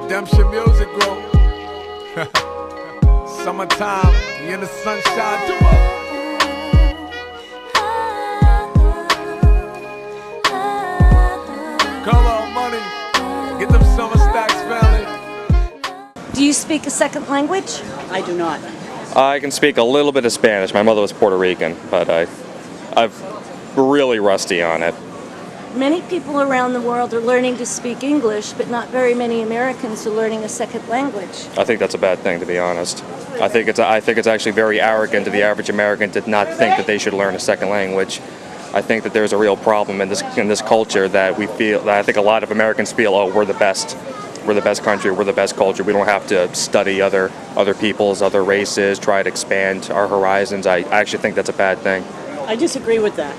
Redemption Music Group. Summertime, we in the sunshine. Do up. Come on, money. Get them summer stacks, family. Do you speak a second language? I do not. I can speak a little bit of Spanish. My mother was Puerto Rican, but I'm really rusty on it. Many people around the world are learning to speak English, but not very many Americans are learning a second language. I think that's a bad thing, to be honest. I think it's actually very arrogant of the average American to not think that they should learn a second language. I think that there's a real problem in this culture that I think a lot of Americans feel, oh, we're the best country, we're the best culture. We don't have to study other peoples, other races, try to expand our horizons. I actually think that's a bad thing. I disagree with that.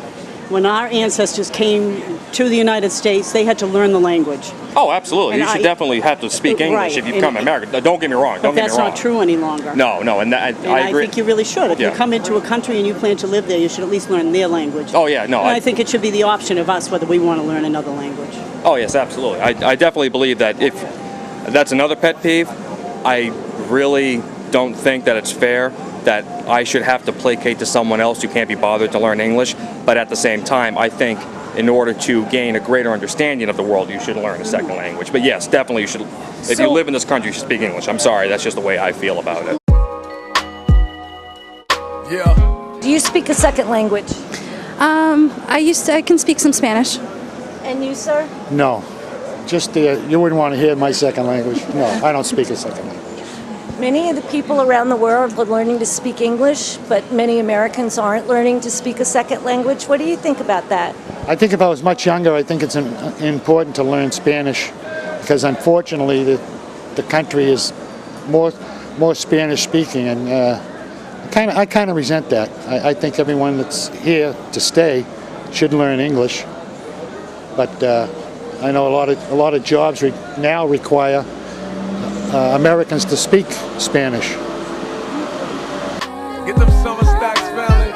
When our ancestors came to the United States, they had to learn the language. Oh, absolutely. And you should definitely have to speak English right, if you come to America. Don't get me wrong. But that's not true any longer. No, and I agree. I think you really should. If you come into a country and you plan to live there, you should at least learn their language. Oh, yeah, no. And I think it should be the option of us whether we want to learn another language. Oh, yes, absolutely. I definitely believe that if that's another pet peeve, I really don't think that it's fair that I should have to placate to someone else who can't be bothered to learn English. But at the same time, I think in order to gain a greater understanding of the world, you should learn a second language. But yes, definitely you should. If you live in this country, you should speak English. I'm sorry, that's just the way I feel about it. Yeah. Do you speak a second language? I can speak some Spanish. And you, sir? No, just you wouldn't want to hear my second language. No, I don't speak a second language. Many of the people around the world are learning to speak English, but many Americans aren't learning to speak a second language. What do you think about that? I think if I was much younger, I think it's important to learn Spanish because unfortunately the country is more Spanish speaking, and I kind of resent that. I think everyone that's here to stay should learn English, but I know a lot of jobs now require Americans to speak Spanish. Get them summer stacks, family.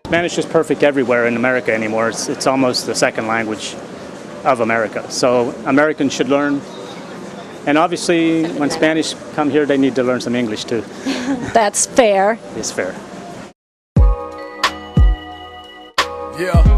Spanish is perfect everywhere in America anymore. It's almost the second language of America. So Americans should learn. And obviously, when Spanish come here, they need to learn some English too. That's fair. It's fair. Yeah.